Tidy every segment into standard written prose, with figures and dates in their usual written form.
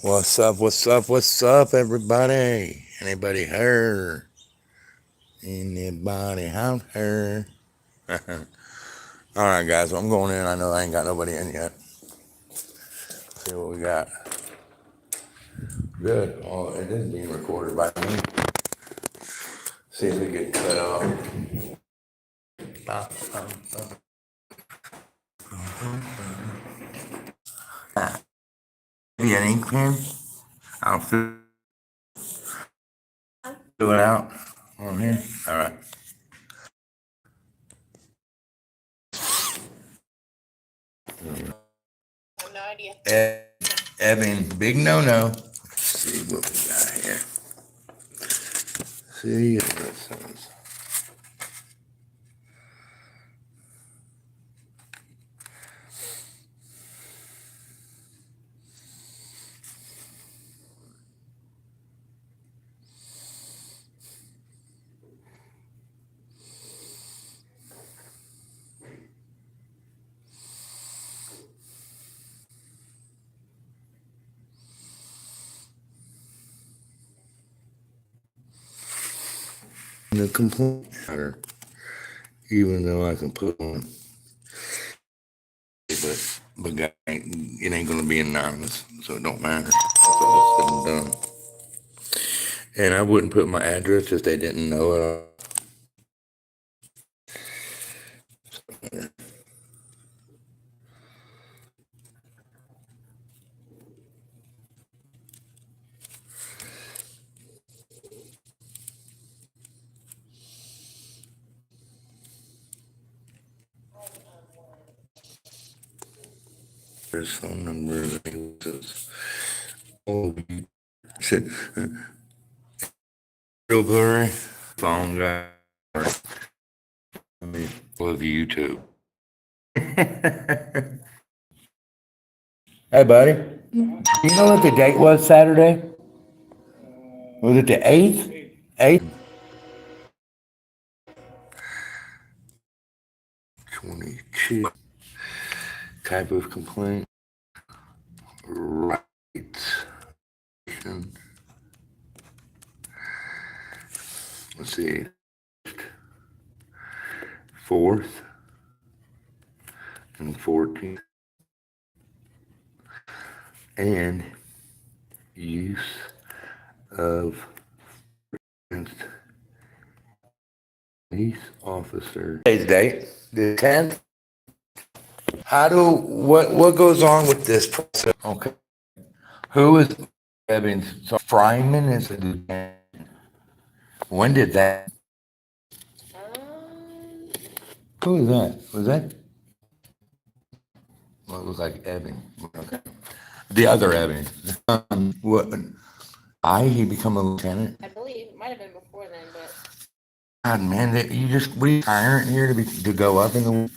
What's up? What's up? What's up, everybody? Anybody here? Anybody out here? All right, guys. Well, I'm going in. I know I ain't got nobody in yet. See what we got. Good. Oh, it is being recorded by me. See if we get cut off. Maybe an ink pen. I'll fill it out on here. All right. No idea. Evan, big no-no. Let's see what we got here. See what it says. The complaint matter, even though I can put on, but guy, it ain't gonna be anonymous, so it don't matter. It's all said and done. And I wouldn't put my address if they didn't know it. There's phone number. Oh, shit. Real blurry. Phone guy. I mean, love YouTube. Hey, buddy. You know what the date was Saturday? Was it the 8th? 8th? 22. Type of complaint. Rights. Let's see. 4th and 14th. And use of police officer. Today's date, the 10th. What goes on with this process? Okay. Who is Evans? So Fryman is a lieutenant. When did that? Who was that? Was that? Well, it was like Evan. Okay. The other Evan. What? He become a lieutenant? I believe it might have been before then, but God, man, you just we tyrant here to go up in the.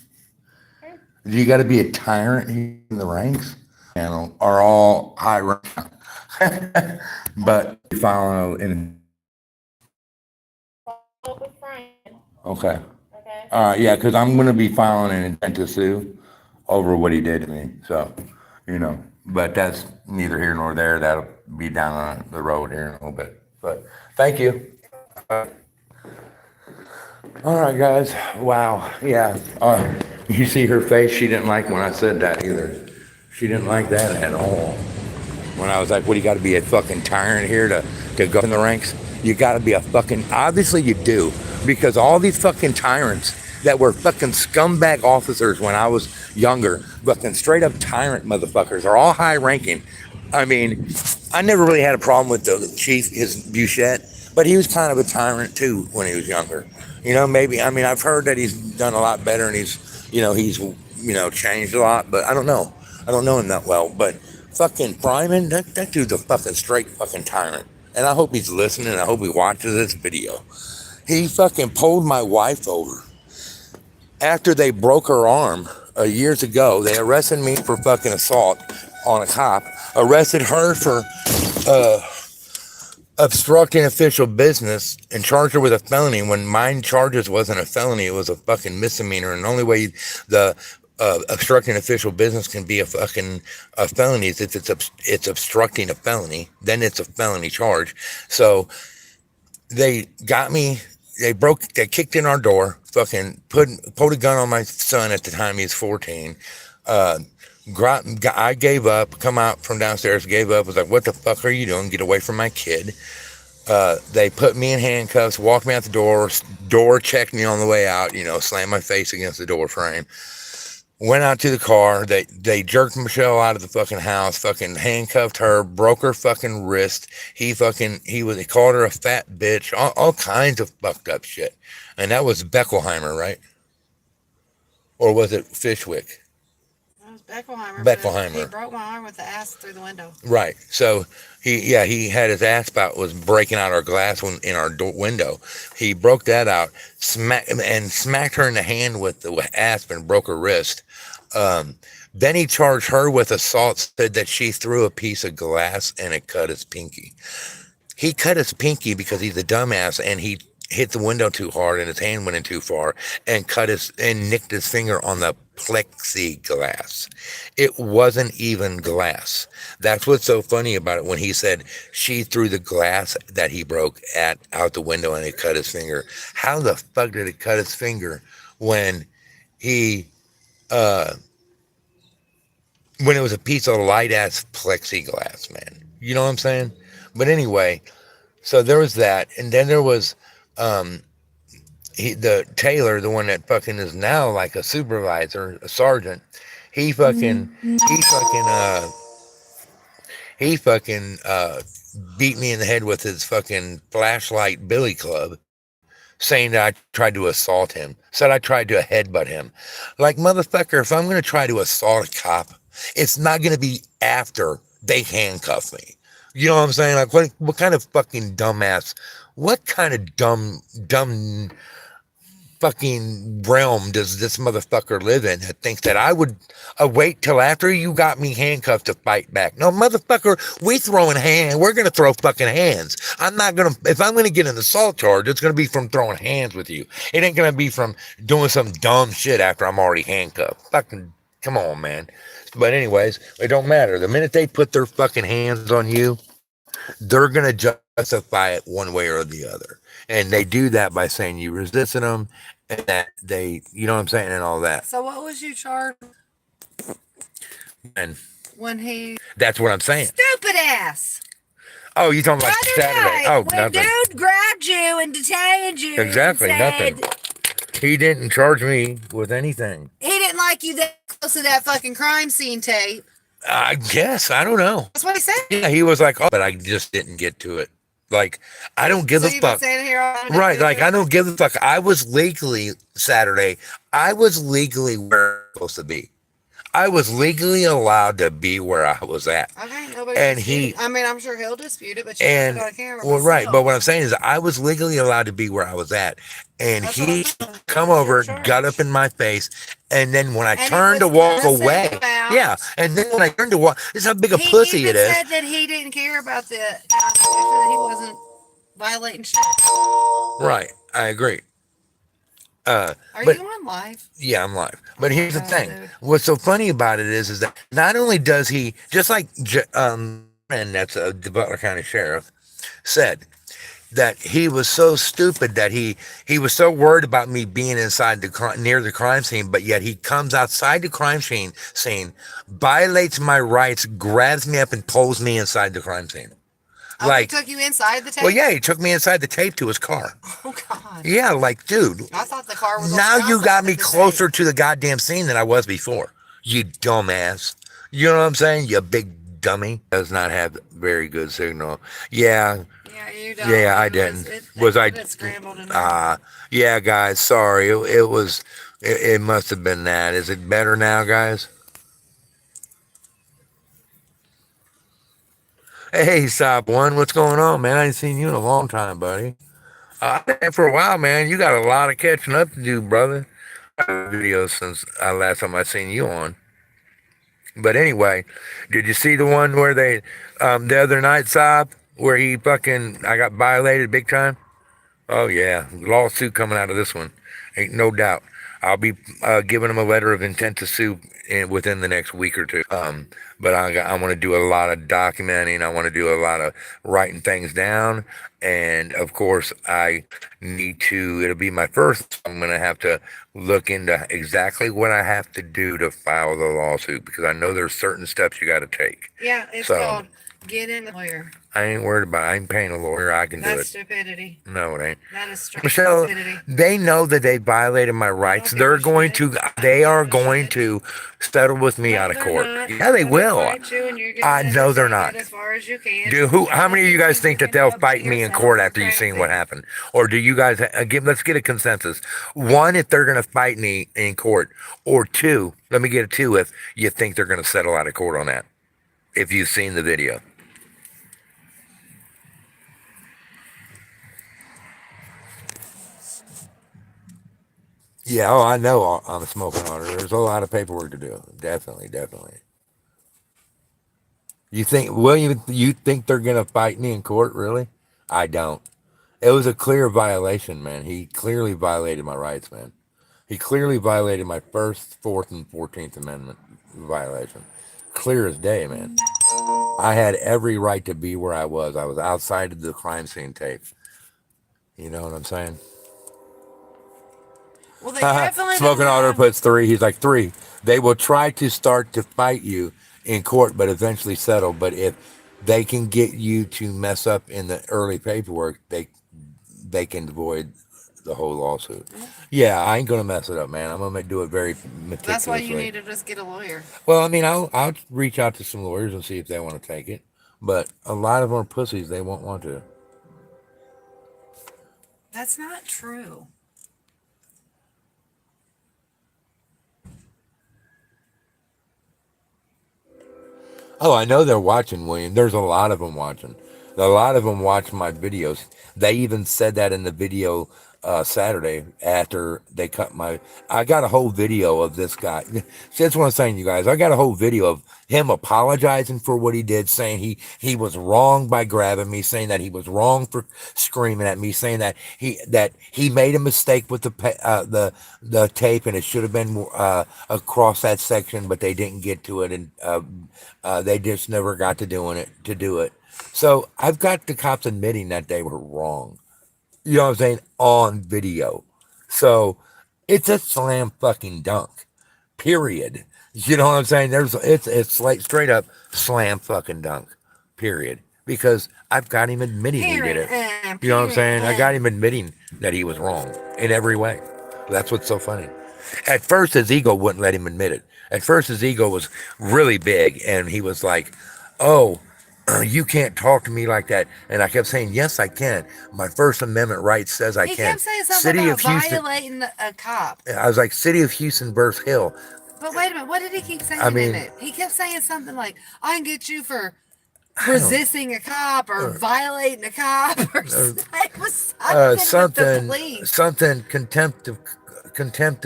You got to be a tyrant here in the ranks. And are all high rank, but follow in. with Brian. Okay. Okay. Yeah, because I'm gonna be filing an intent to sue over what he did to me. So, but that's neither here nor there. That'll be down on the road here in a little bit. But thank you. All right, guys. Wow. Yeah. You see her face? She didn't like when I said that either. She didn't like that at all. When I was like, what, you got to be a fucking tyrant here to go in the ranks? You got to be a fucking, obviously you do, because all these fucking tyrants that were fucking scumbag officers when I was younger, fucking straight up tyrant motherfuckers, are all high ranking. I mean, I never really had a problem with the chief, his Bouchette, but he was kind of a tyrant too when he was younger. Maybe, I mean, I've heard that he's done a lot better and he's changed a lot, but I don't know. I don't know him that well, but fucking Fryman, that dude's a fucking straight fucking tyrant. And I hope he's listening. I hope he watches this video. He fucking pulled my wife over. After they broke her arm years ago, they arrested me for fucking assault on a cop. Arrested her for obstructing official business and charged her with a felony when mine charges wasn't a felony. It was a fucking misdemeanor. And the only way the obstructing official business can be a felony. If it's obstructing a felony, then it's a felony charge. So they got me. They kicked in our door, fucking pulled a gun on my son at the time he was 14. I gave up, come out from downstairs, gave up, was like, what the fuck are you doing? Get away from my kid. They put me in handcuffs, walked me out the door checked me on the way out, slammed my face against the door frame. Went out to the car. They jerked Michelle out of the fucking house, fucking handcuffed her, broke her fucking wrist. He called her a fat bitch, all kinds of fucked up shit. And that was Beckelheimer, right? Or was it Fishwick? It was Beckelheimer. Beckelheimer. He broke my arm with the ass through the window. Right. So he had his ass spout was breaking out our glass in our window. He broke that out, smacked her in the hand with the asp and broke her wrist. Then he charged her with assault, said that she threw a piece of glass and it cut his pinky. He cut his pinky because he's a dumbass and he hit the window too hard and his hand went in too far and nicked his finger on the plexiglass. It wasn't even glass. That's what's so funny about it when he said she threw the glass that he broke out the window and it cut his finger. How the fuck did it cut his finger when when it was a piece of light ass plexiglass, man? You know what I'm saying? But anyway, so there was that, and then there was the Taylor, the one that fucking is now like a supervisor, a sergeant. He fucking beat me in the head with his fucking flashlight billy club, saying that I tried to assault him. Said I tried to headbutt him. Like, motherfucker, if I'm gonna try to assault a cop, it's not gonna be after they handcuff me. You know what I'm saying? Like, what kind of fucking dumbass? What kind of dumb fucking realm does this motherfucker live in that thinks that I would wait till after you got me handcuffed to fight back? No, motherfucker, we're gonna throw fucking hands. If I'm gonna get an assault charge, it's gonna be from throwing hands with you. It ain't gonna be from doing some dumb shit after I'm already handcuffed. Fucking, come on, man. But anyways, it don't matter. The minute they put their fucking hands on you, they're gonna justify it one way or the other. And they do that by saying you resisted them and that you know what I'm saying, and all that. So what was you charged? And when he... That's what I'm saying. Stupid ass! Oh, you talking about Saturday? Oh, when nothing. Dude grabbed you and detained you. Exactly, said, nothing. He didn't charge me with anything. He didn't like you that close to that fucking crime scene tape. I guess. I don't know. That's what he said. Yeah, he was like, oh, but I just didn't get to it. Like, I don't give a fuck. Right, like, I don't give a fuck. I was legally, Saturday, I was legally where I was supposed to be. I was legally allowed to be where I was at. Okay, nobody and I'm sure he'll dispute it, but you have to go to camera. Well, right, but what I'm saying is I was legally allowed to be where I was at. And he come over, got up in my face, and then when I turned to walk away, and then when I turned to walk, this is how big a pussy it is. He said that he didn't care about the Constitution, that he wasn't violating shit. Right, I agree. Are you on live? Yeah, I'm live. But here's the thing. Dude. What's so funny about it is that not only does he, just like, and that's the Butler County Sheriff, said that he was so stupid that he was so worried about me being inside near the crime scene, but yet he comes outside the crime scene, violates my rights, grabs me up and pulls me inside the crime scene. Oh, like, he took you inside the tape? Well, yeah, he took me inside the tape to his car. Oh, God. Yeah, like, dude. I thought the car was now you got me closer to the goddamn scene than I was before. You dumbass. You know what I'm saying? You big dummy. Does not have very good signal. Yeah. Yeah, you don't. Yeah, I didn't. Yeah, guys, sorry. It must have been that. Is it better now, guys? Hey, Stop One, what's going on, man? I ain't seen you in a long time, buddy. I've been there for a while, man. You got a lot of catching up to do, brother. Videos since last time I seen you on. But anyway, did you see the one where they, the other night, Saab, where I got violated big time? Oh, yeah. Lawsuit coming out of this one. Ain't no doubt. I'll be giving them a letter of intent to sue within the next week or two. But I want to do a lot of documenting. I want to do a lot of writing things down. And of course, I need to, it'll be my first. I'm going to have to look into exactly what I have to do to file the lawsuit because I know there's certain steps you got to take. Yeah, it's So, called getting a lawyer. I ain't worried about it. I ain't paying a lawyer. I can do That's it. stupidity. No, it ain't. That is straight Michelle, stupidity. they know that they violated my rights. They They are going to settle with me out of court. Yeah, they will. I know they're not. As far as you can. Dude, how many of you guys think that they'll fight me in court after you've seen what happened? Or do you guys, again, let's get a consensus. One, if they're going to fight me in court. Or two, let me get a two if you think they're going to settle out of court on that. If you've seen the video. Yeah, oh, I know I'm smoking on it. There's a lot of paperwork to do. Definitely, definitely. You think, William, you think they're going to fight me in court? Really? I don't. It was a clear violation, man. He clearly violated my rights, man. He clearly violated my First, Fourth, and 14th Amendment violation. Clear as day, man. I had every right to be where I was. I was outside of the crime scene tape. You know what I'm saying? Well, they definitely Smoking Otter puts 3. He's like 3. They will try to start to fight you in court, but eventually settle. But if they can get you to mess up in the early paperwork, they can avoid the whole lawsuit. Yeah, I ain't gonna mess it up, man. I'm gonna do it very meticulously. That's why you need to just get a lawyer. Well, I mean, I'll reach out to some lawyers and see if they want to take it. But a lot of them are pussies. They won't want to. That's not true. Oh, I know they're watching, William. There's a lot of them watching. A lot of them watch my videos. They even said that in the video Saturday after they cut my. I got a whole video of this guy. See, that's what I'm saying, you guys. I got a whole video of him apologizing for what he did, saying he was wrong by grabbing me, saying that he was wrong for screaming at me, saying that he made a mistake with the tape and it should have been across that section, but they didn't get to it, and they just never got to do it. So I've got the cops admitting that they were wrong. You know what I'm saying? On video. So it's a slam fucking dunk. Period. You know what I'm saying? It's like straight up slam fucking dunk. Period. Because I've got him admitting he did it. You know what I'm saying? I got him admitting that he was wrong in every way. That's what's so funny. At first, his ego wouldn't let him admit it. At first, his ego was really big, and he was like, "Oh, you can't talk to me like that." And I kept saying, "Yes, I can. My First Amendment right says I can." He kept saying something about violating a cop. I was like, "City of Houston, Burst Hill." But wait a minute, what did he keep saying in it? He kept saying something like, "I can get you for resisting a cop or violating a cop," or it was something contempt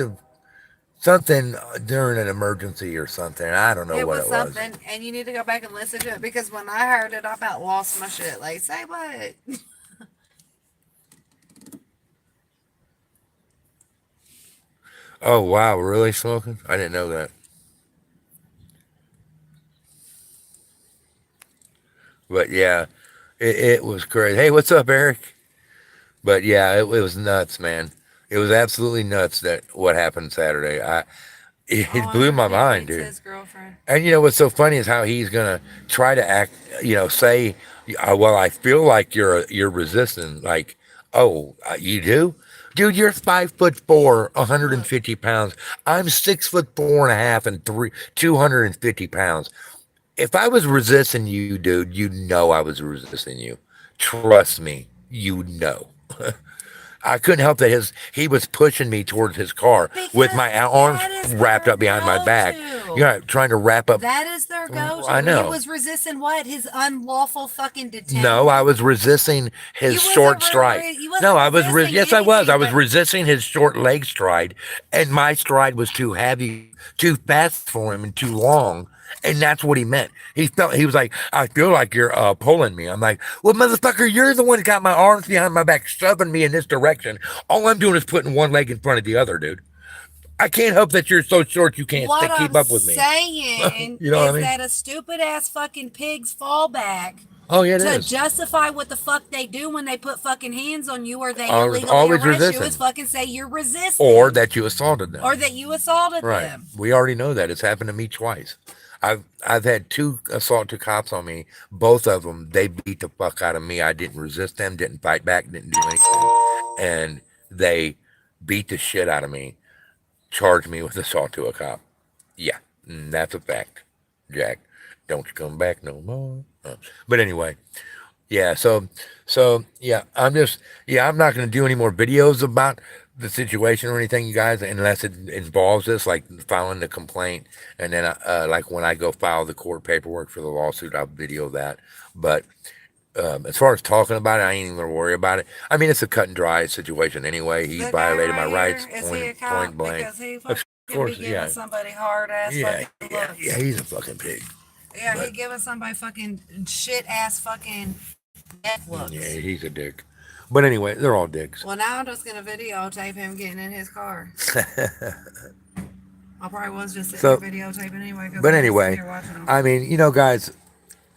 of something during an emergency or something. I don't know what it was. Something, and you need to go back and listen to it because when I heard it, I about lost my shit. Like, say what? Oh wow, really smoking? I didn't know that. But yeah, it was crazy. Hey, what's up, Eric? But yeah, it was nuts, man. It was absolutely nuts that what happened Saturday. It blew my mind, dude. His girlfriend. And you know what's so funny is how he's gonna try to act. Say, well, I feel like you're resisting. Like, oh, you do, dude. You're 5'4", 150 pounds. I'm 6'4.5" and 250 pounds. If I was resisting you, dude, you know I was resisting you. Trust me, you know. I couldn't help that he was pushing me towards his car with my arms wrapped up behind my back. You know, trying to wrap up. That is their go-to. I know. He was resisting what? His unlawful fucking detention. No, I was resisting his short stride. No, I was. Yes, I was. I was resisting his short leg stride, and my stride was too heavy, too fast for him, and too long. And that's what he meant. He was like, I feel like you're pulling me. I'm like, well, motherfucker, you're the one that got my arms behind my back, shoving me in this direction. All I'm doing is putting one leg in front of the other, dude. I can't help that you're so short you can't What keep I'm up with me. saying You know what I is mean? that a stupid ass fucking pig's fallback Oh, yeah, it to is. justify what the fuck they do when they put fucking hands on you or they Always illegally arrest resisting. you is fucking say you're resisting. Or that you assaulted them. Or that you assaulted Right. them. We already know that. It's happened to me twice. I've had 2 assault to cops on me. Both of them, they beat the fuck out of me. I didn't resist them, didn't fight back, didn't do anything. And they beat the shit out of me, charged me with assault to a cop. Yeah, that's a fact, Jack. Don't you come back no more. But anyway, yeah, so yeah, I'm not gonna do any more videos about the situation or anything, you guys, unless it involves this, like filing the complaint, and then like when I go file the court paperwork for the lawsuit, I'll video that. But as far as talking about it, I ain't even gonna worry about it. I mean, it's a cut and dry situation anyway. He The guy violated my right rights, here, is he a cop? point blank. Because he Of fucking course, be giving yeah, somebody hard ass yeah, fucking yeah, looks. yeah. He's a fucking pig. Yeah, But he giving somebody fucking shit ass fucking death looks. yeah, he's a dick. But anyway, they're all dicks. Well, now I'm just gonna videotape him getting in his car. I probably was just sitting So, there videotaping anyway. 'Cause but I was anyway, sitting here watching him. I mean, you know, guys,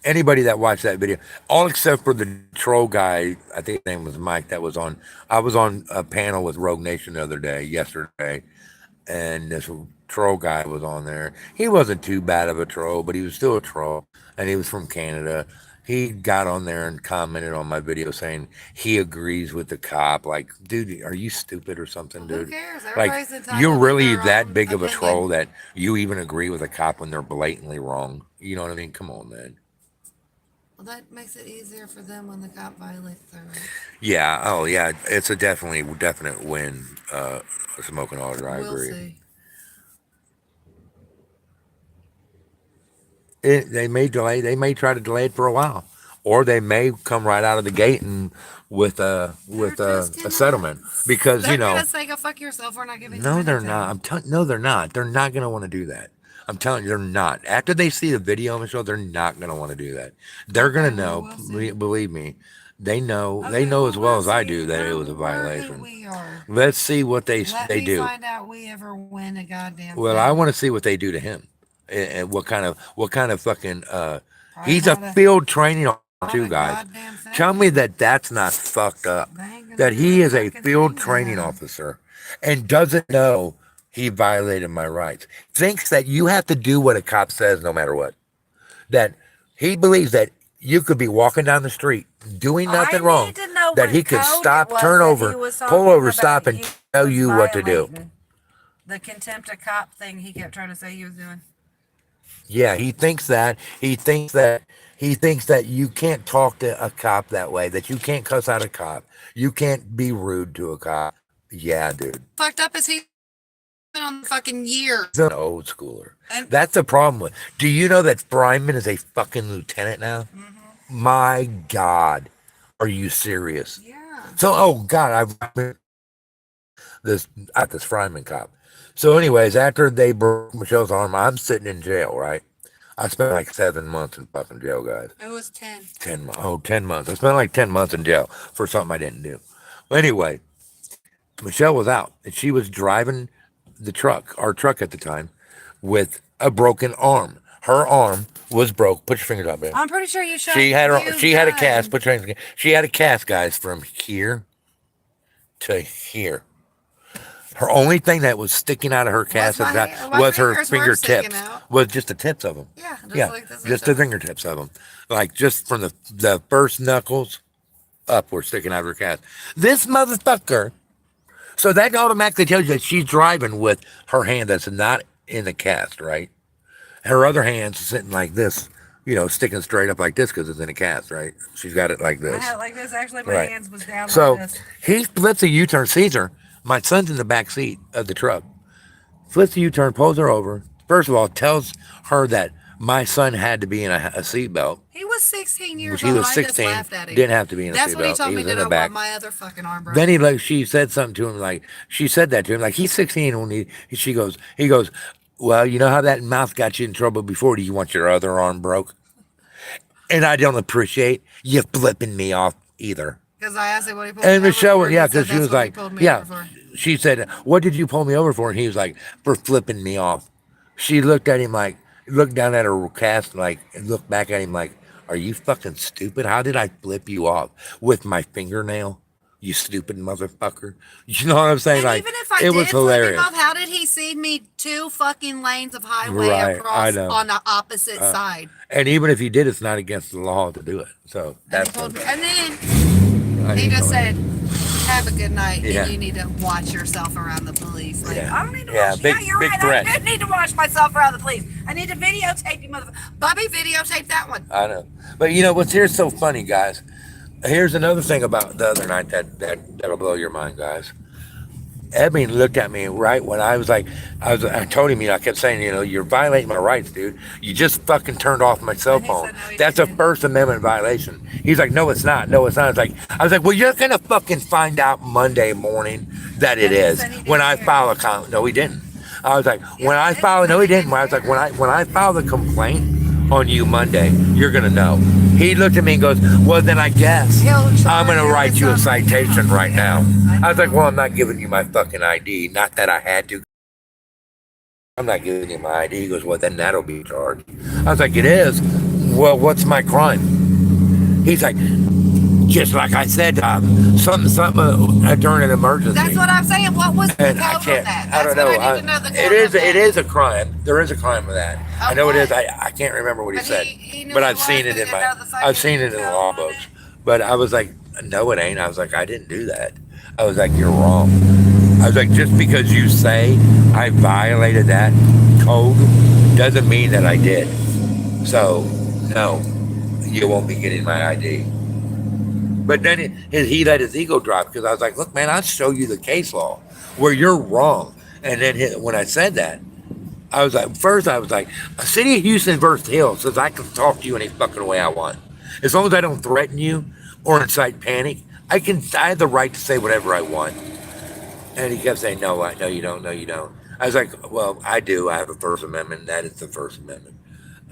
anybody that watched that video, all except for the troll guy, I think his name was Mike, that was on. I was on a panel with Rogue Nation the other day, yesterday, and this troll guy was on there. He wasn't too bad of a troll, but he was still a troll, and he was from Canada. He got on there and commented on my video saying he agrees with the cop. Like, dude, are you stupid or something, Who dude? cares? Like, Everybody's entitled you're to really their that own big of a opinion. troll that you even agree with a cop when they're blatantly wrong? You know what I mean? Come on, man. Well, that makes it easier for them when the cop violates their rights. Yeah. Oh, yeah. It's a definite win. Smoking all I We'll agree. see. They may delay. They may try to delay it for a while, or they may come right out of the gate and with a just gonna- settlement because They're you know. gonna say, "Go fuck yourself." We're not giving you No, they're anything. not. No, they're not. They're not going to want to do that. I'm telling you, they're not. After they see the video, Michelle, they're not going to want to do that. They're going to Okay, know. well, we'll see. Believe me, they know. They Okay, know well, as well we'll as I see. do that it was a We're who violation. we are. Let's see what they Let me do. find out we ever win a goddamn Well, I thing. want to see what they do to him, and what kind of fucking. Probably He's a not field training officer not too, a guys. goddamn thing. Tell me that that's not fucked up. They ain't gonna That do he is a fucking field thing training then. officer and doesn't know he violated my rights. Thinks that you have to do what a cop says no matter what. That he believes that you could be walking down the street doing nothing wrong. need to know That what he could code stop, it was turn that he over, was pull talking over, about stop, and he tell was you what to do. violating. The contempt of cop thing he kept trying to say he was doing. Yeah, he thinks that. He thinks that you can't talk to a cop that way, that you can't cuss out a cop. You can't be rude to a cop. Yeah, dude. Fucked up as he been on the fucking year. He's an old schooler. And That's the problem with. Do you know that Fryman is a fucking lieutenant now? mm-hmm. My God, are you serious? Yeah. So, oh God, I've this at this Fryman cop. So, anyways, after they broke Michelle's arm, I'm sitting in jail, right? I spent like 7 months in fucking jail, guys. It was 10. 10 months. I spent like 10 months in jail for something I didn't do. Well, anyway, Michelle was out and she was driving the truck, our truck at the time, with a broken arm. Her arm was broke. Put your fingers up there. I'm pretty sure you shot. She had a gun. cast. Put your fingers. She had a cast, guys, from here to here. Her only thing that was sticking out of her cast my at the hair- time my was her fingers weren't sticking fingertips. out. Was just the tips of them. Yeah, just Yeah, like this. just the fingertips of them, like just from the first knuckles up were sticking out of her cast. This motherfucker. So that automatically tells you that she's driving with her hand that's not in the cast, right? Her other hand's sitting like this, sticking straight up like this because it's in a cast, right? She's got it like I this. had it like this. Actually, my Right. hands was down So like this. he flips a U-turn, sees her. My son's in the back seat of the truck. Flips a U-turn, pulls her over. First of all, tells her that my son had to be in a seatbelt. He was 16 years He old. was I just 16. laughed at him. Didn't have to be in a That's what he seatbelt. told He me was in to the know back. about my other fucking arm broke. Then she said something to him like, she said that to him like, he's 16 when he goes, well, you know how that mouth got you in trouble before? Do you want your other arm broke? And I don't appreciate you flipping me off either. Because I asked him what he pulled me And over Michelle, for. yeah, He said because she that's was what he like, pulled me yeah, over for. she said, what did you pull me over for? And he was like, for flipping me off. She looked at him like, looked down at her cast like, and looked back at him like, are you fucking stupid? How did I flip you off with my fingernail? You stupid motherfucker. You know what I'm saying? And Like, even if I it did was flip him hilarious. off, how did he see me 2 fucking lanes of highway Right, I across know. on the opposite side? And even if he did, it's not against the law to do it. So And he that's told me, okay. and then he just said, "Have a good night, Yeah. and you need to watch yourself around the police." Like, Yeah. I don't need to Yeah, watch. big- Yeah, you're big right. threat. I do need to watch myself around the police. I need to videotape you, motherfucker. Bobby, videotape that one. I know. But you know what's here's so funny, guys. Here's another thing about the other night that'll blow your mind, guys. Ebony looked at me right when I was like, I told him, I kept saying, you're violating my rights, dude. You just fucking turned off my cell And he phone. said, no, he That's a didn't. First Amendment violation. He's like, no, it's not. No, it's not. I was like, well, you're gonna fucking find out Monday morning that it And he is said he when I didn't file a count. No, he didn't. I was like, when I he file, said no, he he didn't. didn't I was like, care. when I file the complaint on you Monday, you're gonna know. He looked at me and goes, well, then I guess I'm gonna write you a citation right now. I was like, well, I'm not giving you my fucking ID. Not that I had to. I'm not giving you my ID. He goes, well, then that'll be charged. I was like, it is. Well, what's my crime? He's like, just like I said, something during an emergency. That's what I'm saying. What was the And code I on can't. that? I That's don't know. what I need to know the code It is. on that. It is a crime. There is a crime with that. I know it is. what? I can't remember what he But said, he knew but what I've it seen was, it but he in didn't know the I've fucking seen it in the code law on books. it. But I was like, no, it ain't. I was like, I didn't do that. I was like, you're wrong. I was like, just because you say I violated that code doesn't mean that I did. So, no, you won't be getting my ID. But then he let his ego drop because I was like, look, man, I'll show you the case law where you're wrong. And then when I said that, I was like, first I was like, City of Houston versus Hill says I can talk to you any fucking way I want. As long as I don't threaten you or incite panic, I have the right to say whatever I want. And he kept saying, no, no, you don't. No, you don't. I was like, well, I do. I have a First Amendment. That is the First Amendment.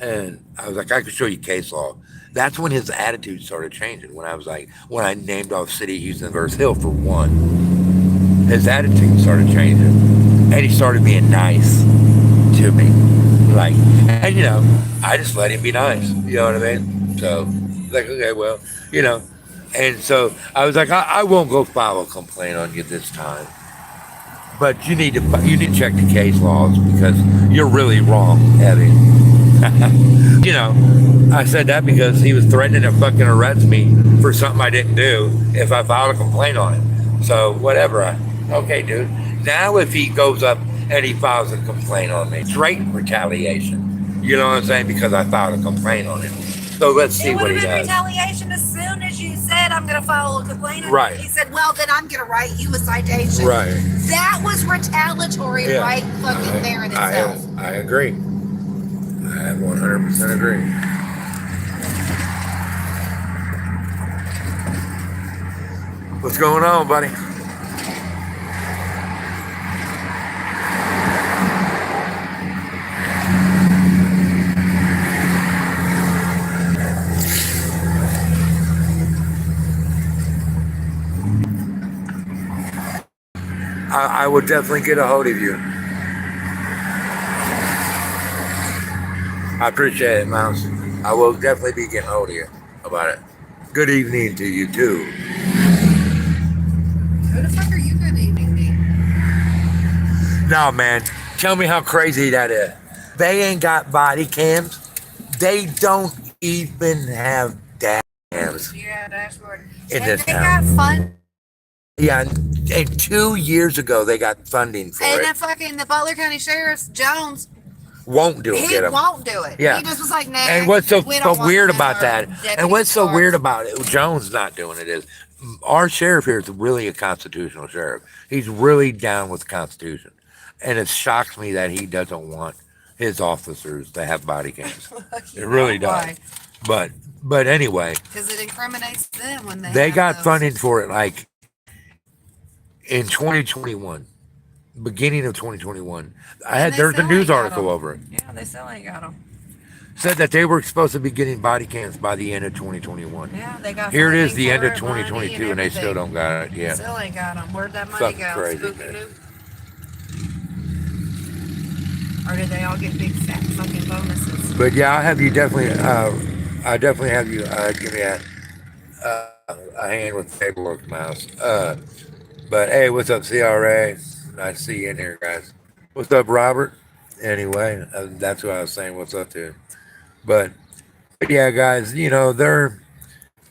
And I was like, I could show you case law. That's when his attitude started changing. When I named off City of Houston versus Hill for one, his attitude started changing. And he started being nice to me. Like, and I just let him be nice. You know what I mean? So, like, okay, well, And so I was like, I won't go file a complaint on you this time. But you need to check the case laws because you're really wrong, Eddie. I said that because he was threatening to fucking arrest me for something I didn't do if I filed a complaint on him. So whatever. Okay, dude. Now if he goes up and he files a complaint on me, straight retaliation. You know what I'm saying? Because I filed a complaint on him. So let's see what he does. It would have been retaliation as soon as you said, I'm going to file a complaint. Right. He said, well, then I'm going to write you a citation. Right. That was retaliatory right fucking there in itself. I agree. I 100% agree. What's going on, buddy? I will definitely get a hold of you. I appreciate it, Mouse. I will definitely be getting a hold of you about it. Good evening to you, too. Who the fuck are you good evening me? No, man. Tell me how crazy that is. They ain't got body cams. They don't even have dashcams Yeah, dashboard. in And this they town. got fun. Yeah, and 2 years ago, they got funding for And it. that fucking, the Butler County Sheriff, Jones, Won't do it, he get 'em. won't do it. Yeah. He just was like, nah. And what's so we don't want weird them about as that, our and what's so deputy weird stars. about it, Jones not doing it is, our sheriff here is really a constitutional sheriff. He's really down with the Constitution. And it shocks me that he doesn't want his officers to have body cams. It really does. Why? But anyway, Because it incriminates them when they have got those. funding for it like in 2021, beginning of 2021. And they There's a still news ain't got article 'em. over it. Yeah, they still ain't got them. said that they were supposed to be getting body cams by the end of 2021. Yeah, they got Here it is, funding the end for of it, money 2022, and they still everything. don't got it. Yeah, Still ain't got them. Where'd that money fucking go? crazy, Spooky man. Loop? Or did they all get big fat fucking bonuses? But yeah, I'll have you definitely. I definitely have you give me a hand with the paperwork, Mouse. But hey, what's up, CRA? Nice to see you in here, guys. What's up, Robert? Anyway, that's what I was saying. What's up to? But yeah, guys, you know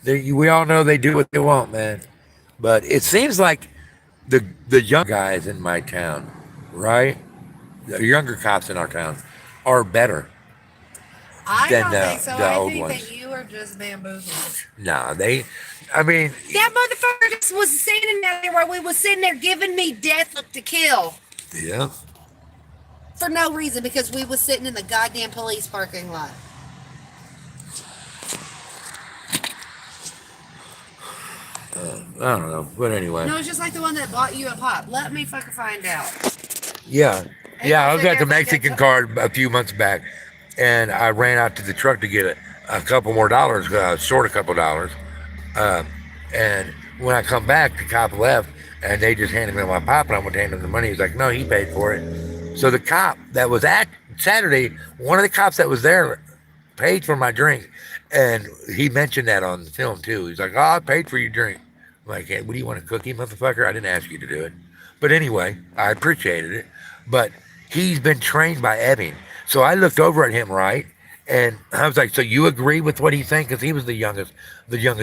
they we all know they do what they want, man. But it seems like the young guys in my town, right? The younger cops in our town are better I than don't think so. the I old think ones. that you are just bamboozled. Nah, I mean, That motherfucker just was standing out there while we was sitting there giving me death look to kill. yeah. For no reason, because we was sitting in the goddamn police parking lot. I don't know, but anyway. No, it's just like the one that bought you a pop. Let me fucking find out. Yeah, yeah. I was at the Figure if I Mexican get- card a few months back, and I ran out to the truck to get a couple more dollars, short a couple dollars. And when I come back, the cop left, and they just handed me my pop, and I went to hand him the money. He's like, "No, he paid for it." So the cop that was at Saturday, one of the cops that was there, paid for my drink, and he mentioned that on the film too. He's like, "Oh, I paid for your drink." I'm like, "Hey, what do you want, a cookie, motherfucker? I didn't ask you to do it." But anyway, I appreciated it. But he's been trained by Ebbing, so I looked over at him, right, and I was like, "So you agree with what he's saying?" Because he was the youngest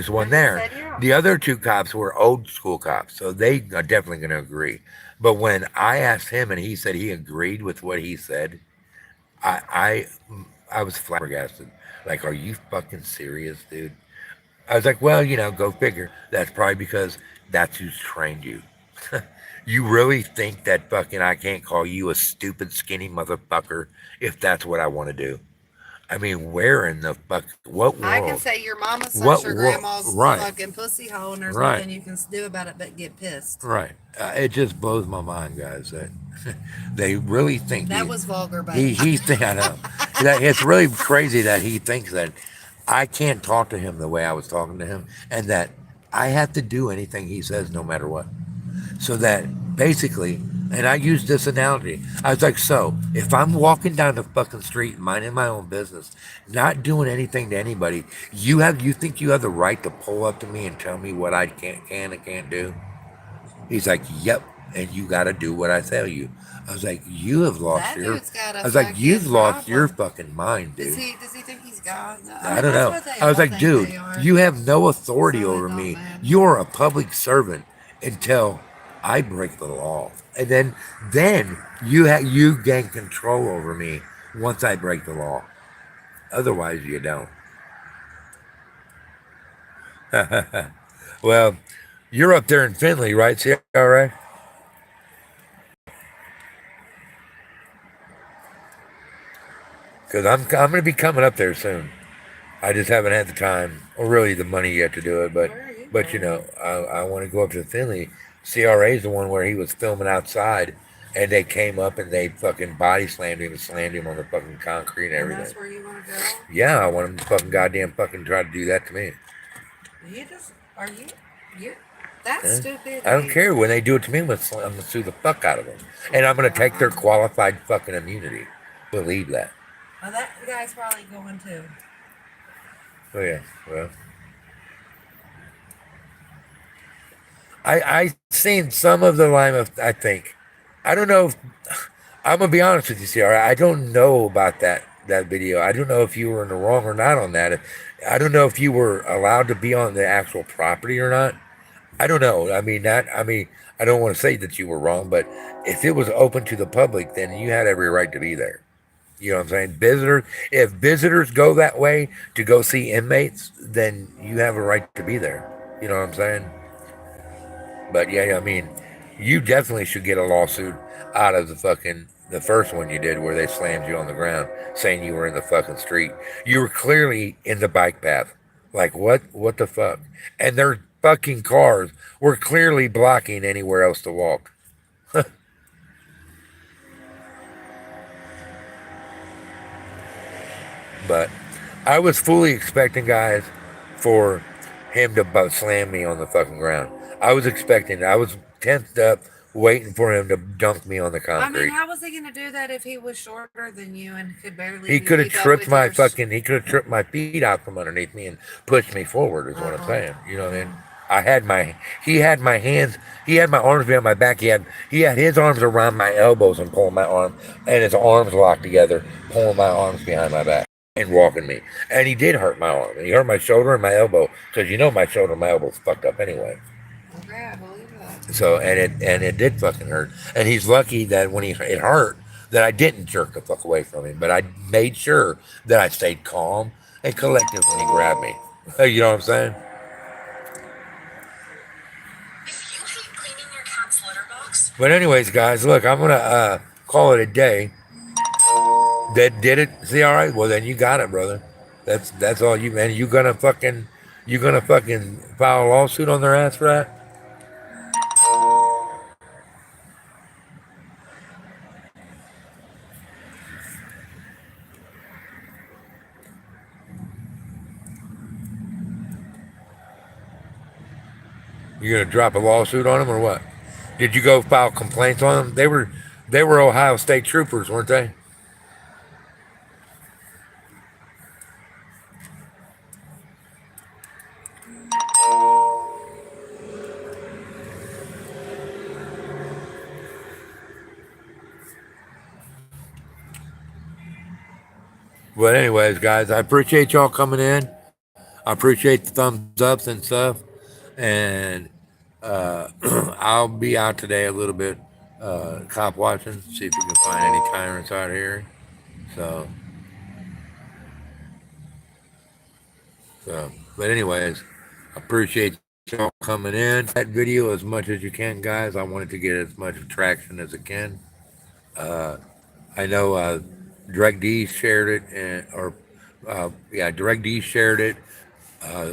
one there. The other two cops were old school cops, so they are definitely going to agree. But when I asked him, and he said he agreed with what he said, I I was flabbergasted. Like, are you fucking serious, dude? I was like, well, go figure. That's probably because that's who's trained you. You really think that fucking I can't call you a stupid skinny motherfucker if that's what I want to do? I mean, where in the fuck? What I can world? say your mama What sucks your world? grandma's Right, fucking pussy hole, and there's right, nothing you can do about it but get pissed. right. It just blows my mind, guys, that they really think That was vulgar, but he think I know. It's really crazy that he thinks that I can't talk to him the way I was talking to him, and that I have to do anything he says no matter what. So that basically, and I used this analogy. I was like, so if I'm walking down the fucking street, minding my own business, not doing anything to anybody, you think you have the right to pull up to me and tell me what I can and can't do? He's like, yep, and you got to do what I tell you. I was like, you have lost that your. dude's got a I was like, you've fucking lost your problem. fucking mind, Does dude. he think he's God? No, I don't that's know. what they I was all like, think dude, they are. you have no authority So it over don't me. matter. You are a public servant until I break the law, and then you gain control over me once I break the law. Otherwise, you don't. Well, you're up there in Finley, right? See, all right. Because I'm going to be coming up there soon. I just haven't had the time or really the money yet to do it. But Where are you but going? I want to go up to Finley. CRA is the one where he was filming outside, and they came up and they fucking body slammed him and slammed him on the fucking concrete and And that's everything. where you want to go? Yeah, I want him to fucking goddamn fucking try to do that to me. You just are you? That's Yeah. stupid. I don't care when they do it to me. I'm gonna sue the fuck out of them, and I'm gonna take their qualified fucking immunity. Believe that. Well, that guy's probably going too. Oh yeah. Well, I seen some of the line of. I think. I don't know. I'm gonna be honest with you, Ciara. I don't know about that video. I don't know if you were in the wrong or not on that. I don't know if you were allowed to be on the actual property or not. I don't know. I mean that. I mean, I don't want to say that you were wrong, but if it was open to the public, then you had every right to be there. You know what I'm saying? Visitors. If visitors go that way to go see inmates, then you have a right to be there. You know what I'm saying? But yeah, I mean, you definitely should get a lawsuit out of the first one you did where they slammed you on the ground saying you were in the fucking street. You were clearly in the bike path. Like what the fuck? And their fucking cars were clearly blocking anywhere else to walk. But I was fully expecting, guys, for him to slam me on the fucking ground. I was expecting. I was tensed up, waiting for him to dunk me on the I mean, concrete. how was he going to do that if he was shorter than you and could barely He could have keep up tripped with my your fucking. He could have tripped my feet out from underneath me and pushed me forward. Is what I'm saying. You know what I mean? I had my. He had my hands. He had my arms behind my back. He had his arms around my elbows and pulling my arm, and his arms locked together, pulling my arms behind my back and walking me. And he did hurt my arm. He hurt my shoulder and my elbow because you know my shoulder and my elbow's fucked up anyway. Okay, I believe that. So and it did fucking hurt. And he's lucky that when it hurt that I didn't jerk the fuck away from him, but I made sure that I stayed calm and collected when he grabbed me. You know what I'm saying? If you hate cleaning your cat's litter box. But anyways, guys, look, I'm gonna call it a day. That did it. See, all right. Well, then you got it, brother. That's all you man. You gonna fucking file a lawsuit on their ass for that? You gonna drop a lawsuit on them or what? Did you go file complaints on them? They were Ohio State troopers, weren't they? But anyways, guys, I appreciate y'all coming in. I appreciate the thumbs ups and stuff. And I'll be out today a little bit cop watching, see if we can find any tyrants out here. So, but anyways, I appreciate y'all coming in. That video as much as you can, guys. I want it to get as much traction as it can. I know Direct D shared it, Direct D shared it.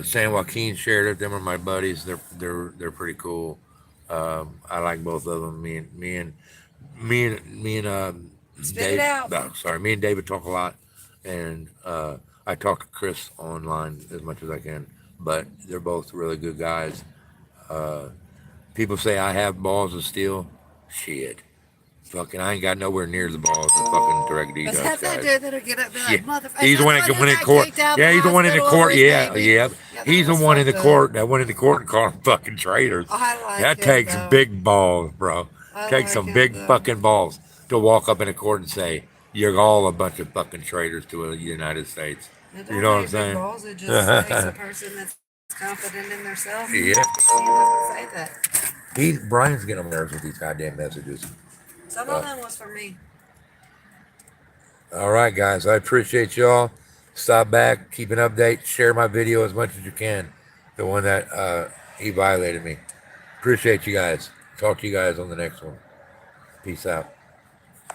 San Joaquin shared it. Them are my buddies. They're pretty cool. I like both of them. Spit it Dave. out. No, sorry, me and David talk a lot, and I talk to Chris online as much as I can. But they're both really good guys. People say I have balls of steel. Shit. Fucking, I ain't got nowhere near the balls that fucking Direct D Is does, that that guys. dude that'll get up and be like, Yeah. motherfucker? He's the one that went in court. Yeah, he's the one in the court. Yeah, yeah. He's the one in the court that went in the court and called them fucking traitors. I like That him, takes though. big balls, bro. I Takes like some him, big though. fucking balls to walk up in a court and say, you're all a bunch of fucking traitors to the United States. It You don't know what I'm take big saying? balls, it just takes a person that's confident in themselves. Yeah. Stand up and say that. Brian's getting on nerves with these goddamn messages. Some of them was for me. All right, guys. I appreciate y'all. Stop back, keep an update, share my video as much as you can. The one that he violated me. Appreciate you guys. Talk to you guys on the next one. Peace out.